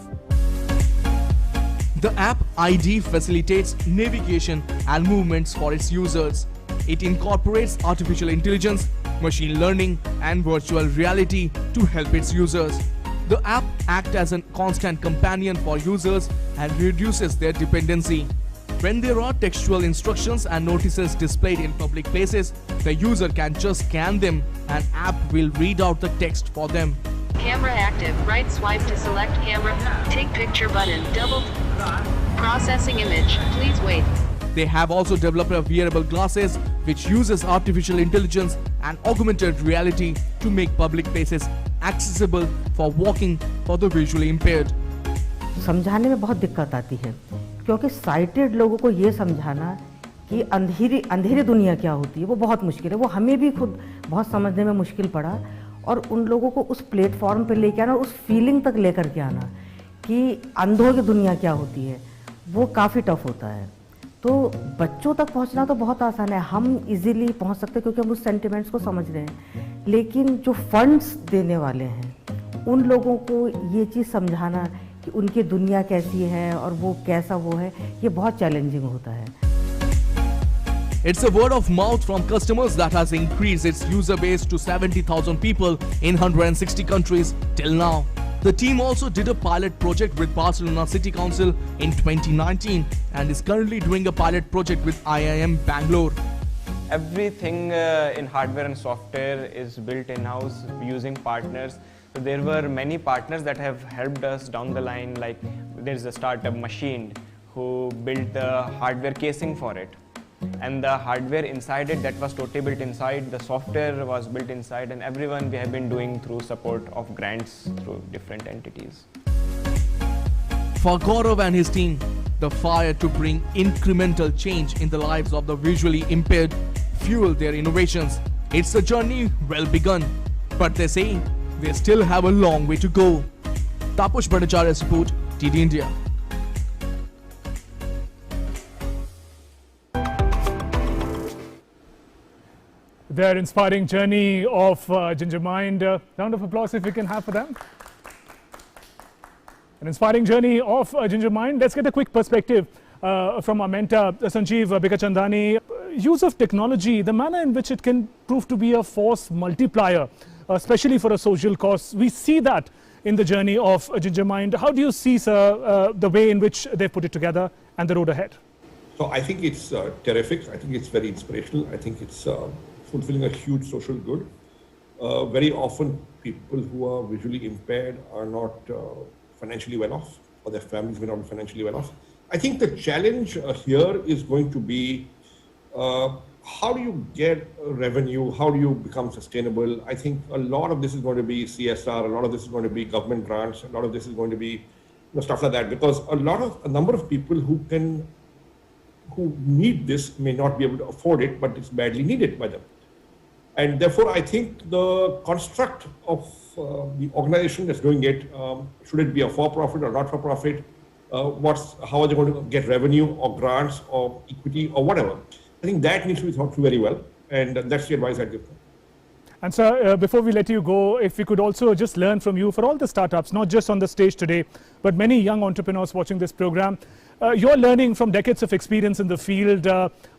Speaker 5: The app ID facilitates navigation and movements for its users. It incorporates artificial intelligence, machine learning, and virtual reality to help its users. The app acts as a constant companion for users and reduces their dependency. When there are textual instructions and notices displayed in public places, the user can just scan them and app will read out the text for them.
Speaker 10: Camera active, right swipe to select camera, take picture button, double, processing image, please wait.
Speaker 5: They have also developed a wearable glasses which uses artificial intelligence and augmented reality to make public places accessible for walking for the visually impaired.
Speaker 24: समझाने में बहुत दिक्कत आती है क्योंकि cited लोगों को ये समझाना कि अंधेरी दुनिया क्या होती है वो बहुत मुश्किल है। वो हमें भी खुद बहुत समझने में मुश्किल पड़ा, और उन लोगों को उस प्लेटफॉर्म पे लेके आना, उस फीलिंग तक लेकर के आना कि अंधों की दुनिया क्या होती है, वो काफ़ी टफ होता है। तो बच्चों तक पहुंचना तो बहुत आसान है, हम इजीली पहुंच सकते हैं क्योंकि हम उस सेंटिमेंट्स को समझ रहे हैं, लेकिन जो फंड्स देने वाले हैं उन लोगों को ये चीज़ समझाना कि उनकी दुनिया कैसी है और वो कैसा वो है, ये बहुत चैलेंजिंग होता है।
Speaker 5: It's a word of mouth from customers that has increased its user base to 70,000 people in 160 countries till now. The team also did a pilot project with Barcelona City Council in 2019 and is currently doing a pilot project with IIM Bangalore.
Speaker 9: Everything in hardware and software is built in-house using partners. So there were many partners that have helped us down the line, like there's a startup Machine who built the hardware casing for it. And the hardware inside it, that was totally built inside, the software was built inside, and everyone we have been doing through support of grants through different entities.
Speaker 5: For Gaurav and his team, the fire to bring incremental change in the lives of the visually impaired fuel their innovations. It's a journey well begun, but they say they still have a long way to go. Taposh Bhattacharya's report, TD India.
Speaker 1: Their inspiring journey of Ginger Mind. Round of applause if we can have for them. An inspiring journey of Ginger Mind. Let's get a quick perspective from our mentor, Sanjeev Bikachandani. Use of technology, the manner in which it can prove to be a force multiplier, especially for a social cause. We see that in the journey of Ginger Mind. How do you see, sir, the way in which they put it together and the road ahead?
Speaker 3: So I think it's terrific. I think it's very inspirational. I think it's fulfilling a huge social good. Very often people who are visually impaired are not financially well off, or their families may not be financially well off. I think the challenge here is going to be how do you get revenue? How do you become sustainable? I think a lot of this is going to be CSR, a lot of this is going to be government grants, a lot of this is going to be stuff like that, because a number of people who need this may not be able to afford it, but it's badly needed by them. And therefore, I think the construct of the organization that's doing it, should it be a for-profit or not for-profit, how are they going to get revenue or grants or equity or whatever? I think that needs to be thought through very well, and that's the advice I'd give them.
Speaker 1: And sir, before we let you go, if we could also just learn from you for all the startups, not just on the stage today, but many young entrepreneurs watching this program, you're learning from decades of experience in the field.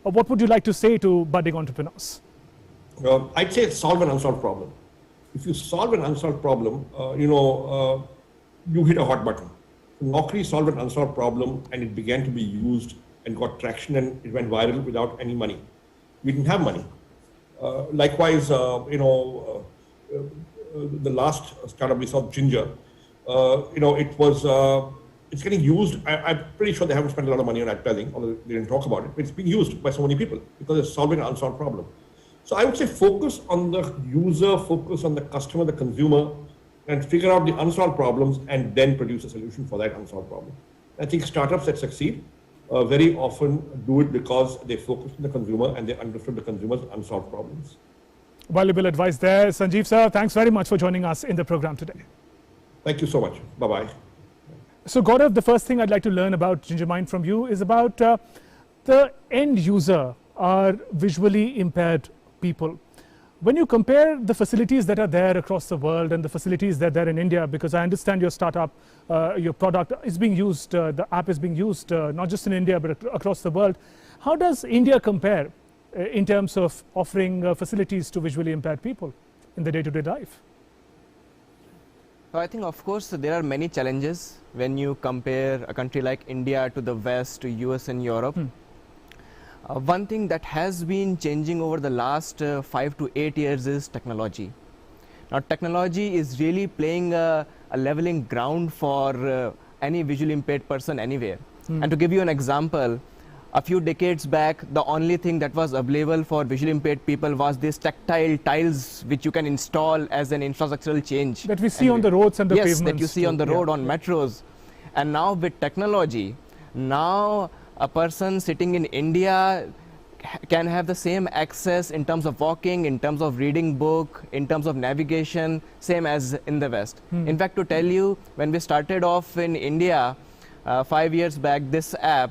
Speaker 1: What would you like to say to budding entrepreneurs?
Speaker 3: I'd say solve an unsolved problem. If you solve an unsolved problem, you hit a hot button. Naukri solved an unsolved problem, and it began to be used and got traction, and it went viral without any money. We didn't have money. Likewise, the last startup we saw, Ginger, it's getting used. I'm pretty sure they haven't spent a lot of money on advertising, although they didn't talk about it, but it's being used by so many people because it's solving an unsolved problem. So I would say focus on the user, focus on the customer, the consumer, and figure out the unsolved problems and then produce a solution for that unsolved problem. I think startups that succeed very often do it because they focus on the consumer and they understood the consumer's unsolved problems.
Speaker 1: Valuable advice there. Sanjeev sir, thanks very much for joining us in the program today.
Speaker 3: Thank you so much. Bye-bye.
Speaker 1: So Gaurav, the first thing I'd like to learn about Ginger Mind from you is about the end user, our visually impaired people. When you compare the facilities that are there across the world and the facilities that are there in India, because I understand your startup, your product is being used, the app is being used not just in India but across the world. How does India compare in terms of offering facilities to visually impaired people in the day-to-day life?
Speaker 6: So I think, of course, there are many challenges when you compare a country like India to the West, to US and Europe. One thing that has been changing over the last 5 to 8 years is technology. Now, technology is really playing a leveling ground for any visually impaired person anywhere. And to give you an example, a few decades back, the only thing that was available for visually impaired people was these tactile tiles which you can install as an infrastructural change.
Speaker 1: That we see on the roads and the
Speaker 6: pavements.
Speaker 1: pavements.
Speaker 6: Yes, that you see on the road, on metros. And now with technology, now a person sitting in India can have the same access in terms of walking, in terms of reading book, in terms of navigation, same as in the West. In fact, to tell you, when we started off in India 5 years back, this app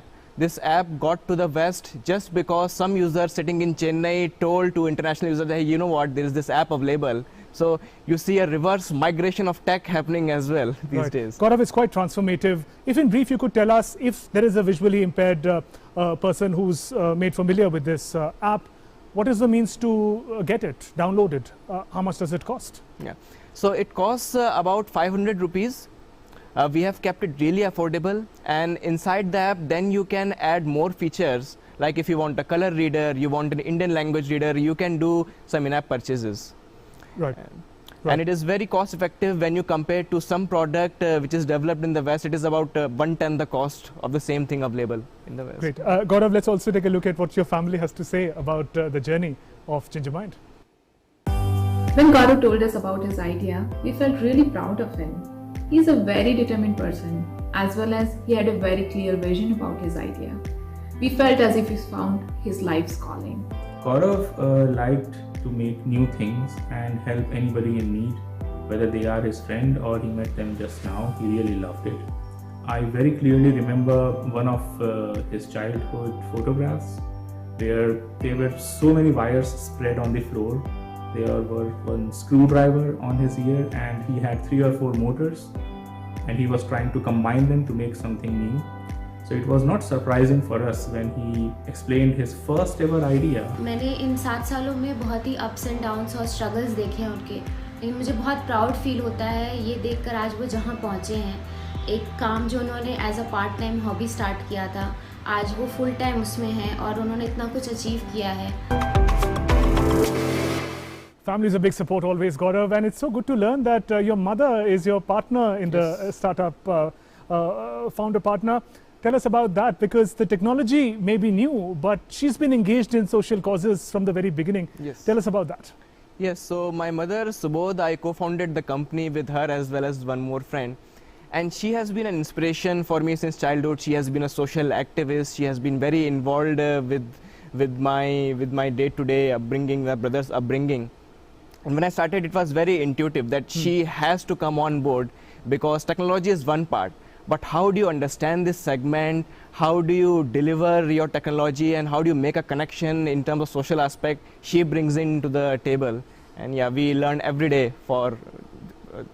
Speaker 6: got to the West just because some user sitting in Chennai told to international users that, hey, you know what, there is this app available. So you see a reverse migration of tech happening as well these days.
Speaker 1: Gaurav, it's quite transformative. If in brief you could tell us, if there is a visually impaired person who's made familiar with this app, what is the means to get it downloaded? How much does it cost?
Speaker 6: Yeah, so it costs about 500 rupees. We have kept it really affordable, and inside the app then you can add more features, like if you want a color reader, you want an Indian language reader, you can do some in-app purchases.
Speaker 1: Right.
Speaker 6: And it is very cost effective when you compare to some product which is developed in the West. It is about 1/10 the cost of the same thing available in the West.
Speaker 1: Great. Gaurav, let's also take a look at what your family has to say about the journey of Ginger Mind.
Speaker 12: When Gaurav told us about his idea, we felt really proud of him. He's a very determined person, as well as he had a very clear vision about his idea. We felt as if he's found his life's calling.
Speaker 13: Gaurav liked to make new things and help anybody in need, whether they are his friend or he met them just now. He really loved it. I very clearly remember one of his childhood photographs where there were so many wires spread on the floor. There were one screwdriver on his ear, and he had 3 or 4 motors, and he was trying to combine them to make something new. So it was not surprising for us when he explained his first ever idea.
Speaker 14: मैंने इन 7 सालों में बहुत ही ups and downs और struggles देखे हैं उनके, लेकिन मुझे बहुत प्राउड फील होता है ये देखकर आज वो जहाँ पहुँचे हैं. एक काम जो उन्होंने as a part time hobby start किया था, आज वो फुल टाइम उसमें हैं और उन्होंने इतना कुछ अचीव किया है.
Speaker 1: Family is a big support always, Gaurav, and it's so good to learn that your mother is your partner in the startup, founder partner. Tell us about that, because the technology may be new, but she's been engaged in social causes from the very beginning.
Speaker 6: Yes.
Speaker 1: Tell us about that.
Speaker 6: Yes, so my mother Subodh, I co-founded the company with her as well as one more friend. And she has been an inspiration for me since childhood. She has been a social activist. She has been very involved with my day-to-day upbringing, my brother's upbringing. And when I started, it was very intuitive that she has to come on board, because technology is one part. But how do you understand this segment? How do you deliver your technology, and how do you make a connection in terms of social aspect? She brings into the table, and yeah, we learn every day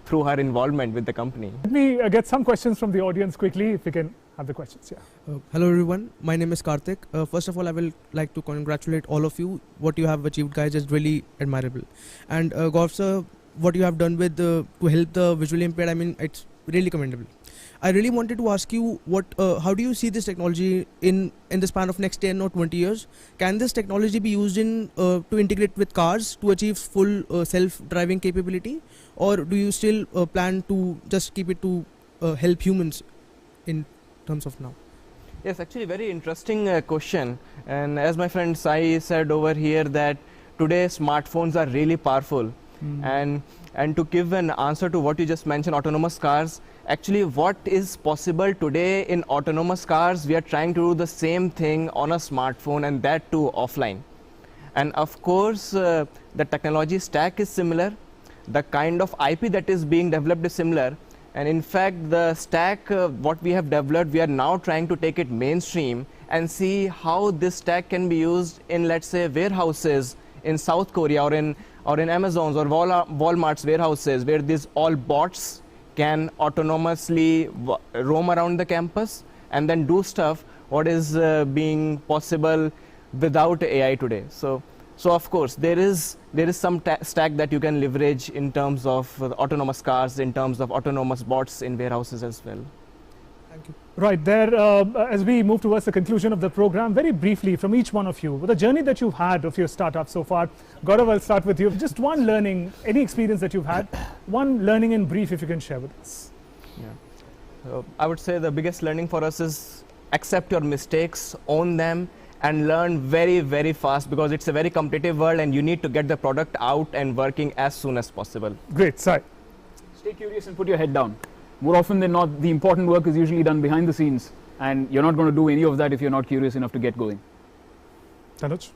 Speaker 6: through her involvement with the company.
Speaker 1: Let me get some questions from the audience quickly, if we can have the questions. Yeah.
Speaker 15: Hello everyone, my name is Karthik. First of all, I will like to congratulate all of you. What you have achieved, guys, is really admirable. And Gaurav sir, what you have done with to help the visually impaired, I mean, it's really commendable. I really wanted to ask you, how do you see this technology in the span of next 10 or 20 years? Can this technology be used to integrate with cars to achieve full self-driving capability, or do you still plan to just keep it to help humans in terms of now?
Speaker 6: Yes, actually very interesting question. And as my friend Sai said over here, that today smartphones are really powerful. And to give an answer to what you just mentioned, autonomous cars, actually what is possible today in autonomous cars, we are trying to do the same thing on a smartphone, and that too offline. And of course the technology stack is similar, the kind of IP that is being developed is similar, and in fact the stack what we have developed, we are now trying to take it mainstream and see how this stack can be used in, let's say, warehouses in South Korea or in Amazon's or Walmart's warehouses, where these all bots can autonomously roam around the campus and then do stuff what is being possible without AI today. So of course there is some stack that you can leverage in terms of autonomous cars, in terms of autonomous bots in warehouses as well.
Speaker 15: Thank you.
Speaker 1: Right there, as we move towards the conclusion of the program, very briefly from each one of you, the journey that you've had of your startup so far. Gaurav, I'll start with you. Just one learning, any experience that you've had, one learning in brief if you can share with us.
Speaker 6: Yeah. I would say the biggest learning for us is accept your mistakes, own them, and learn very, very fast, because it's a very competitive world and you need to get the product out and working as soon as possible.
Speaker 1: Great, Sai.
Speaker 21: Stay curious and put your head down. More often than not, the important work is usually done behind the scenes, and you're not going to do any of that if you're not curious enough to get going.
Speaker 1: Tanuj?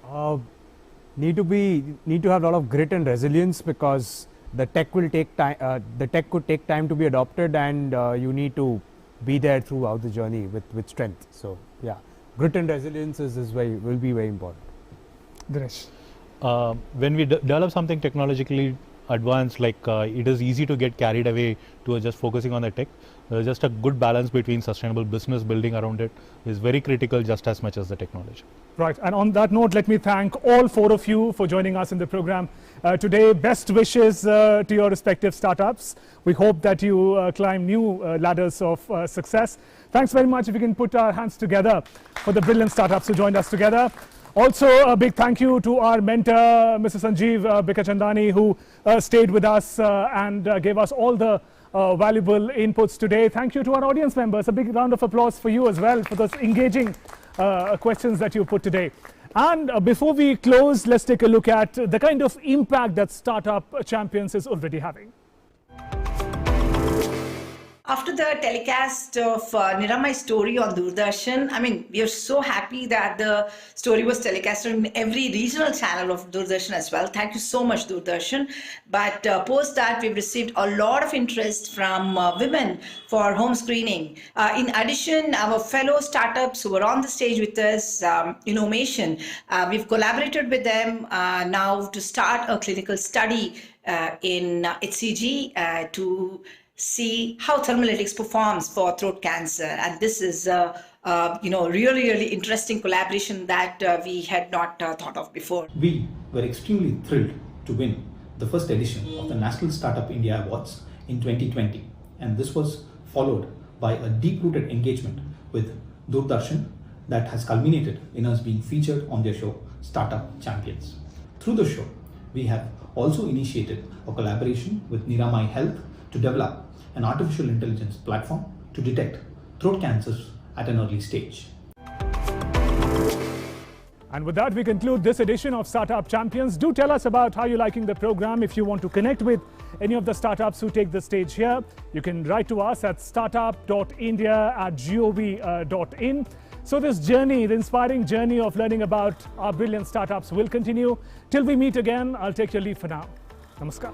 Speaker 17: Need to have a lot of grit and resilience, because the tech will take time. The tech could take time to be adopted, and you need to be there throughout the journey with strength. So yeah, grit and resilience will be very important.
Speaker 1: Dinesh?
Speaker 25: When we develop something technologically
Speaker 4: advanced, like it is easy to get carried away to just focusing on the tech. Just a good balance between sustainable business building around it is very critical, just as much as the technology.
Speaker 1: Right, and on that note, let me thank all four of you for joining us in the program today. Best wishes to your respective startups. We hope that you climb new ladders of success. Thanks very much. If we can put our hands together for the brilliant startups who joined us together. Also, a big thank you to our mentor, Mr. Sanjeev Bikachandani, who stayed with us and gave us all the valuable inputs today. Thank you to our audience members. A big round of applause for you as well for those engaging questions that you put today. And before we close, let's take a look at the kind of impact that Startup Champions is already having.
Speaker 16: After the telecast of Niramai's story on Doordarshan, I mean, we are so happy that the story was telecasted in every regional channel of Doordarshan as well. Thank you so much, Doordarshan. But post that, we've received a lot of interest from women for home screening. In addition, our fellow startups who were on the stage with us, Innovation, we've collaborated with them now to start a clinical study in HCG to see how thermolytics performs for throat cancer, and this is really interesting collaboration that we had not thought of before.
Speaker 18: We were extremely thrilled to win the first edition of the National Startup India Awards in 2020, and this was followed by a deep-rooted engagement with Doordarshan that has culminated in us being featured on their show Startup Champions. Through the show, we have also initiated a collaboration with Niramai Health to develop an artificial intelligence platform to detect throat cancers at an early stage.
Speaker 1: And with that, we conclude this edition of Startup Champions. Do tell us about how you're liking the program. If you want to connect with any of the startups who take the stage here, you can write to us at startup.india@gov.in. So this journey, the inspiring journey of learning about our brilliant startups will continue. Till we meet again, I'll take your leave for now. Namaskar.